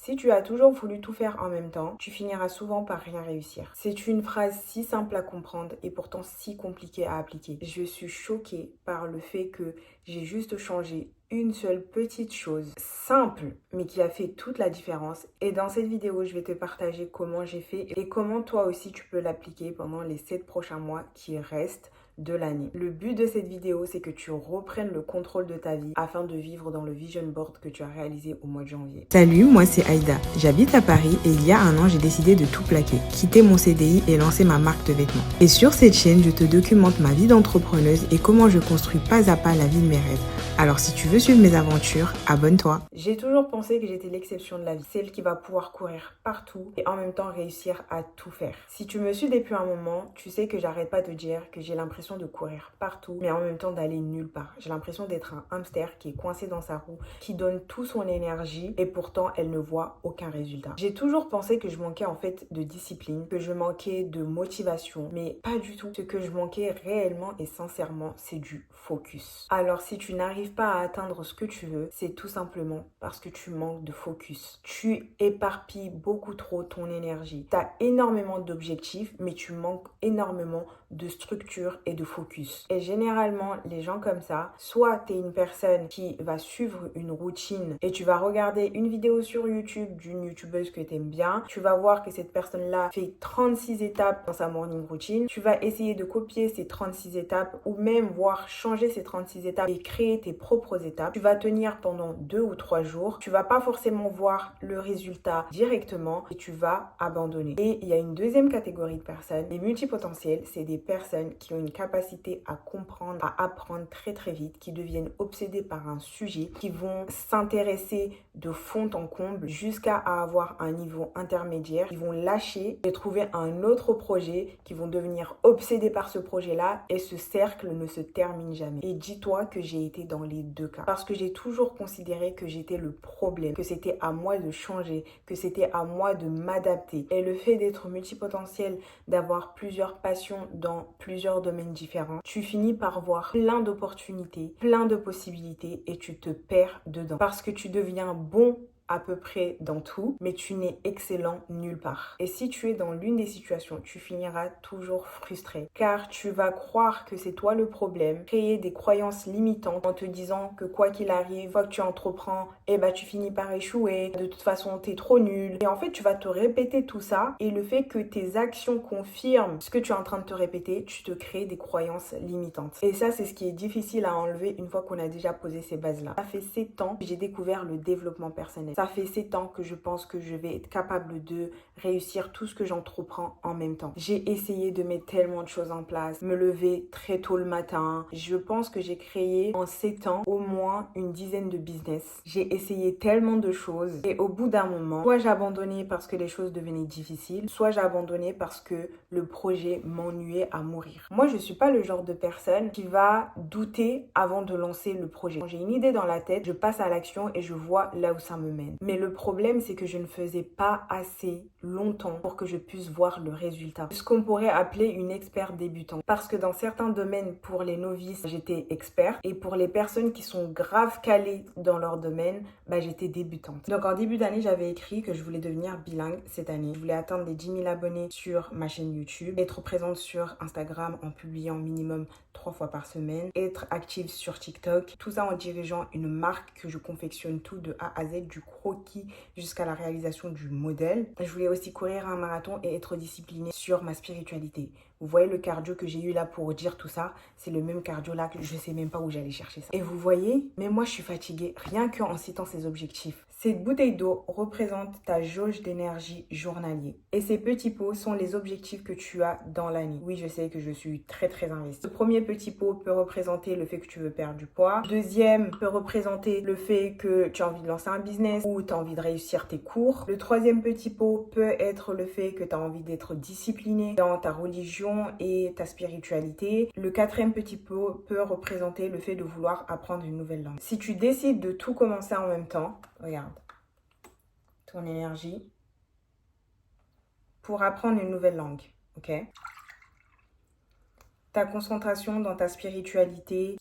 Si tu as toujours voulu tout faire en même temps, tu finiras souvent par rien réussir. C'est une phrase si simple à comprendre et pourtant si compliquée à appliquer. Je suis choquée par le fait que j'ai juste changé une seule petite chose simple, mais qui a fait toute la différence. Et dans cette vidéo, je vais te partager comment j'ai fait et comment toi aussi tu peux l'appliquer pendant les 7 prochains mois qui restent de l'année. Le but de cette vidéo, c'est que tu reprennes le contrôle de ta vie afin de vivre dans le vision board que tu as réalisé au mois de janvier. Salut, moi c'est Aïda. J'habite à Paris et il y a un an, j'ai décidé de tout plaquer, quitter mon CDI et lancer ma marque de vêtements. Et sur cette chaîne, je te documente ma vie d'entrepreneuse et comment je construis pas à pas la vie de mes rêves. Alors si tu veux suivre mes aventures, abonne-toi. J'ai toujours pensé que j'étais l'exception de la vie, celle qui va pouvoir courir partout et en même temps réussir à tout faire. Si tu me suis depuis un moment, tu sais que j'arrête pas de dire que j'ai l'impression de courir partout, mais en même temps d'aller nulle part. J'ai l'impression d'être un hamster qui est coincé dans sa roue, qui donne tout son énergie et pourtant elle ne voit aucun résultat. J'ai toujours pensé que je manquais en fait de discipline, que je manquais de motivation, mais pas du tout. Ce que je manquais réellement et sincèrement, c'est du focus. Alors si tu n'arrives pas à atteindre ce que tu veux, c'est tout simplement parce que tu manques de focus. Tu éparpilles beaucoup trop ton énergie. Tu as énormément d'objectifs, mais tu manques énormément de structure et de focus. Et généralement, les gens comme ça, soit tu es une personne qui va suivre une routine et tu vas regarder une vidéo sur YouTube d'une youtubeuse que tu aimes bien, tu vas voir que cette personne-là fait 36 étapes dans sa morning routine, tu vas essayer de copier ces 36 étapes ou même voir changer ces 36 étapes et créer tes propres étapes. Tu vas tenir pendant 2 ou 3 jours, tu vas pas forcément voir le résultat directement et tu vas abandonner. Et il y a une deuxième catégorie de personnes, les multipotentiels, c'est des personnes qui ont une capacité à comprendre, à apprendre très très vite, qui deviennent obsédées par un sujet, qui vont s'intéresser de fond en comble jusqu'à avoir un niveau intermédiaire, qui vont lâcher et trouver un autre projet, qui vont devenir obsédés par ce projet-là et ce cercle ne se termine jamais. Et dis-toi que j'ai été dans les deux cas parce que j'ai toujours considéré que j'étais le problème, que c'était à moi de changer, que c'était à moi de m'adapter. Et le fait d'être multipotentiel, d'avoir plusieurs passions dans plusieurs domaines différents, tu finis par voir plein d'opportunités, plein de possibilités et tu te perds dedans parce que tu deviens bon à peu près dans tout, mais tu n'es excellent nulle part. Et si tu es dans l'une des situations, tu finiras toujours frustré, car tu vas croire que c'est toi le problème, créer des croyances limitantes en te disant que quoi qu'il arrive, quoi que tu entreprends, tu finis par échouer, de toute façon, t'es trop nul. Et en fait, tu vas te répéter tout ça, et le fait que tes actions confirment ce que tu es en train de te répéter, tu te crées des croyances limitantes. Et ça, c'est ce qui est difficile à enlever une fois qu'on a déjà posé ces bases-là. Ça fait 7 ans que j'ai découvert le développement personnel. Ça fait 7 ans que je pense que je vais être capable de réussir tout ce que j'entreprends en même temps. J'ai essayé de mettre tellement de choses en place, me lever très tôt le matin. Je pense que j'ai créé en 7 ans au moins une dizaine de business. J'ai essayé tellement de choses et au bout d'un moment, soit j'ai abandonné parce que les choses devenaient difficiles, soit j'ai abandonné parce que le projet m'ennuyait à mourir. Moi, je suis pas le genre de personne qui va douter avant de lancer le projet. Quand j'ai une idée dans la tête, je passe à l'action et je vois là où ça me mène. Mais le problème, c'est que je ne faisais pas assez longtemps pour que je puisse voir le résultat. Ce qu'on pourrait appeler une experte débutante. Parce que dans certains domaines, pour les novices, j'étais experte. Et pour les personnes qui sont grave calées dans leur domaine, j'étais débutante. Donc en début d'année, j'avais écrit que je voulais devenir bilingue cette année. Je voulais atteindre les 10 000 abonnés sur ma chaîne YouTube, être présente sur Instagram en publiant minimum 3 fois par semaine, être active sur TikTok, tout ça en dirigeant une marque que je confectionne tout de A à Z, du croquis jusqu'à la réalisation du modèle. Je voulais aussi courir un marathon et être disciplinée sur ma spiritualité. Vous voyez le cardio que j'ai eu là pour dire tout ça, c'est le même cardio là que je sais même pas où j'allais chercher ça. Et vous voyez, mais moi je suis fatiguée rien qu'en citant ces objectifs. Cette bouteille d'eau représente ta jauge d'énergie journalier. Et ces petits pots sont les objectifs que tu as dans l'année. Oui, je sais que je suis très très investie. Le premier petit pot peut représenter le fait que tu veux perdre du poids. Le deuxième peut représenter le fait que tu as envie de lancer un business ou tu as envie de réussir tes cours. Le troisième petit pot peut être le fait que tu as envie d'être discipliné dans ta religion et ta spiritualité. Le quatrième petit pot peut représenter le fait de vouloir apprendre une nouvelle langue. Si tu décides de tout commencer en même temps, regarde, ton énergie pour apprendre une nouvelle langue, ok? Ta concentration dans ta spiritualité,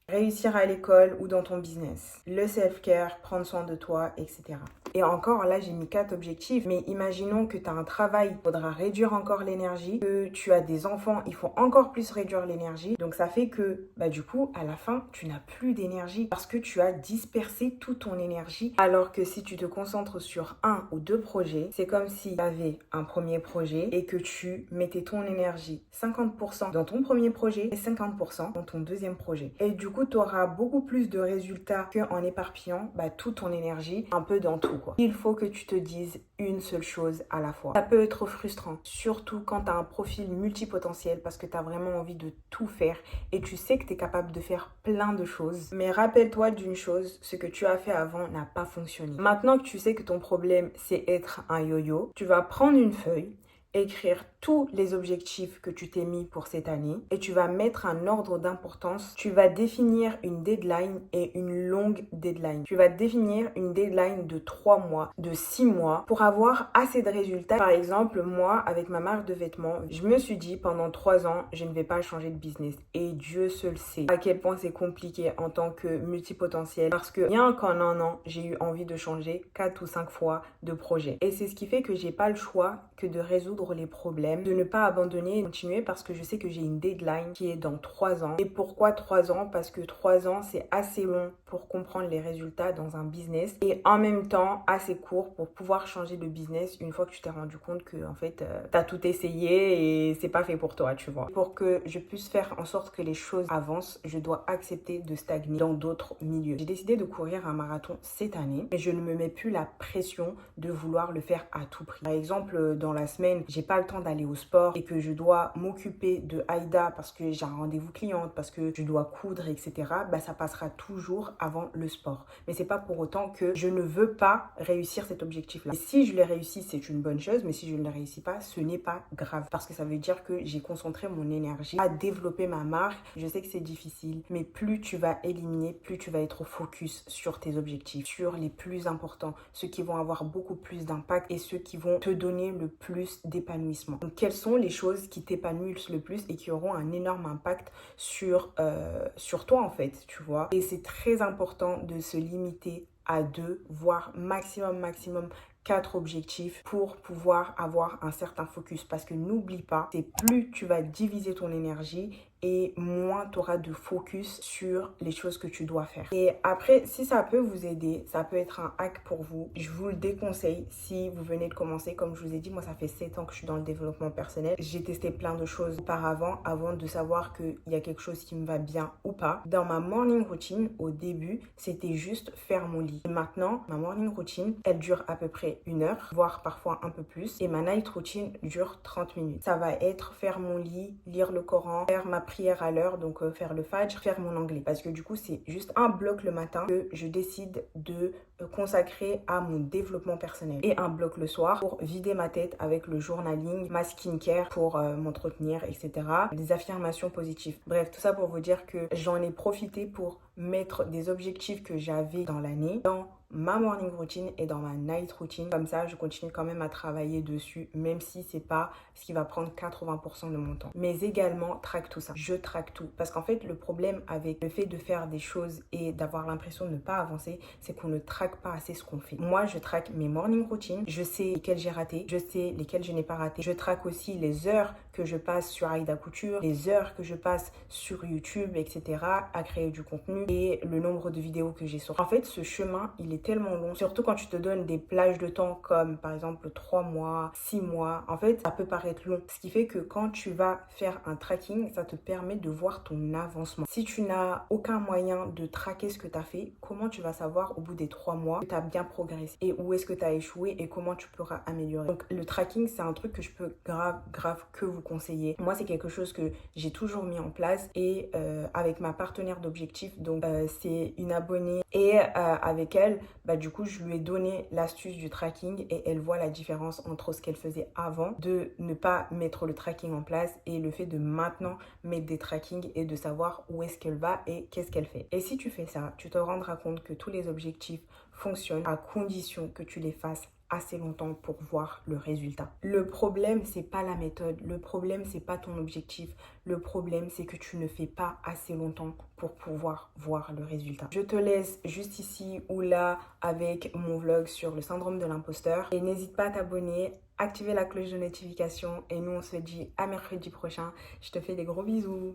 réussir à l'école ou dans ton business, le self-care, prendre soin de toi, etc. Et encore, là, j'ai mis 4 objectifs. Mais imaginons que tu as un travail, il faudra réduire encore l'énergie, que tu as des enfants, il faut encore plus réduire l'énergie. Donc, ça fait que, du coup, à la fin, tu n'as plus d'énergie parce que tu as dispersé toute ton énergie. Alors que si tu te concentres sur un ou deux projets, c'est comme si tu avais un premier projet et que tu mettais ton énergie 50% dans ton premier projet et 50% dans ton deuxième projet. Et du coup, tu auras beaucoup plus de résultats qu'en éparpillant toute ton énergie un peu dans tout, quoi. Il faut que tu te dises une seule chose à la fois. Ça peut être frustrant, surtout quand tu as un profil multipotentiel parce que tu as vraiment envie de tout faire et tu sais que tu es capable de faire plein de choses. Mais rappelle-toi d'une chose, ce que tu as fait avant n'a pas fonctionné. Maintenant que tu sais que ton problème, c'est être un yo-yo, tu vas prendre une feuille, écrire tous les objectifs que tu t'es mis pour cette année et tu vas mettre un ordre d'importance. Tu vas définir une deadline et une longue deadline. Tu vas définir une deadline de 3 mois, de 6 mois pour avoir assez de résultats. Par exemple, moi, avec ma marque de vêtements, je me suis dit pendant 3 ans, je ne vais pas changer de business. Et Dieu seul sait à quel point c'est compliqué en tant que multipotentiel parce que rien qu'en un an, j'ai eu envie de changer 4 ou 5 fois de projet. Et c'est ce qui fait que j'ai pas le choix que de résoudre les problèmes, de ne pas abandonner et continuer parce que je sais que j'ai une deadline qui est dans 3 ans. Et pourquoi 3 ans? Parce que 3 ans, c'est assez long pour comprendre les résultats dans un business et en même temps assez court pour pouvoir changer de business une fois que tu t'es rendu compte que en fait, tu as tout essayé et c'est pas fait pour toi, tu vois. Pour que je puisse faire en sorte que les choses avancent, je dois accepter de stagner dans d'autres milieux. J'ai décidé de courir un marathon cette année, mais je ne me mets plus la pression de vouloir le faire à tout prix. Par exemple, dans la semaine, j'ai pas le temps d'aller au sport et que je dois m'occuper de Aïda parce que j'ai un rendez-vous cliente, parce que je dois coudre, etc. Ça passera toujours avant le sport. Mais c'est pas pour autant que je ne veux pas réussir cet objectif-là. Et si je l'ai réussi, c'est une bonne chose, mais si je ne le réussis pas, ce n'est pas grave parce que ça veut dire que j'ai concentré mon énergie à développer ma marque. Je sais que c'est difficile, mais plus tu vas éliminer, plus tu vas être focus sur tes objectifs, sur les plus importants, ceux qui vont avoir beaucoup plus d'impact et ceux qui vont te donner le plus d'épanouissement. Donc, quelles sont les choses qui t'épanouissent le plus et qui auront un énorme impact sur toi, en fait, tu vois. Et c'est très important de se limiter à 2, voire maximum 4 objectifs pour pouvoir avoir un certain focus. Parce que n'oublie pas, c'est plus tu vas diviser ton énergie et moins tu auras de focus sur les choses que tu dois faire. Et après, si ça peut vous aider, ça peut être un hack pour vous, je vous le déconseille si vous venez de commencer. Comme je vous ai dit, moi ça fait 7 ans que je suis dans le développement personnel. J'ai testé plein de choses auparavant avant de savoir qu'il y a quelque chose qui me va bien ou pas. Dans ma morning routine, au début, c'était juste faire mon lit. Et maintenant, ma morning routine, elle dure à peu près 1 heure, voire parfois un peu plus. Et ma night routine dure 30 minutes. Ça va être faire mon lit, lire le Coran, faire ma prière à l'heure, donc faire le fajr, faire mon anglais. Parce que du coup, c'est juste un bloc le matin que je décide de consacrer à mon développement personnel. Et un bloc le soir pour vider ma tête avec le journaling, ma skincare pour m'entretenir, etc. Des affirmations positives. Bref, tout ça pour vous dire que j'en ai profité pour mettre des objectifs que j'avais dans l'année dans ma morning routine et dans ma night routine. Comme ça, je continue quand même à travailler dessus, même si c'est pas ce qui va prendre 80% de mon temps. Mais également, traque tout ça. Je traque tout. Parce qu'en fait, le problème avec le fait de faire des choses et d'avoir l'impression de ne pas avancer, c'est qu'on ne traque pas assez ce qu'on fait. Moi, je traque mes morning routines. Je sais lesquelles j'ai raté. Je sais lesquelles je n'ai pas raté. Je traque aussi les heures que je passe sur Aïda Couture, les heures que je passe sur YouTube, etc. à créer du contenu et le nombre de vidéos que j'ai sorties. En fait, ce chemin, il est tellement long, surtout quand tu te donnes des plages de temps comme par exemple 3 mois, 6 mois. En fait, ça peut paraître long. Ce qui fait que quand tu vas faire un tracking, ça te permet de voir ton avancement. Si tu n'as aucun moyen de traquer ce que tu as fait, comment tu vas savoir au bout des 3 mois que tu as bien progressé et où est-ce que tu as échoué et comment tu pourras améliorer. Donc le tracking, c'est un truc que je peux grave que vous conseiller. Moi, c'est quelque chose que j'ai toujours mis en place et avec ma partenaire d'objectif, donc c'est une abonnée et avec elle, du coup, je lui ai donné l'astuce du tracking et elle voit la différence entre ce qu'elle faisait avant de ne pas mettre le tracking en place et le fait de maintenant mettre des trackings et de savoir où est-ce qu'elle va et qu'est-ce qu'elle fait. Et si tu fais ça, tu te rendras compte que tous les objectifs fonctionnent à condition que tu les fasses assez longtemps pour voir le résultat. Le problème, c'est pas la méthode. Le problème, c'est pas ton objectif. Le problème, c'est que tu ne fais pas assez longtemps pour pouvoir voir le résultat. Je te laisse juste ici ou là avec mon vlog sur le syndrome de l'imposteur. Et n'hésite pas à t'abonner, activer la cloche de notification. Et nous, on se dit à mercredi prochain. Je te fais des gros bisous.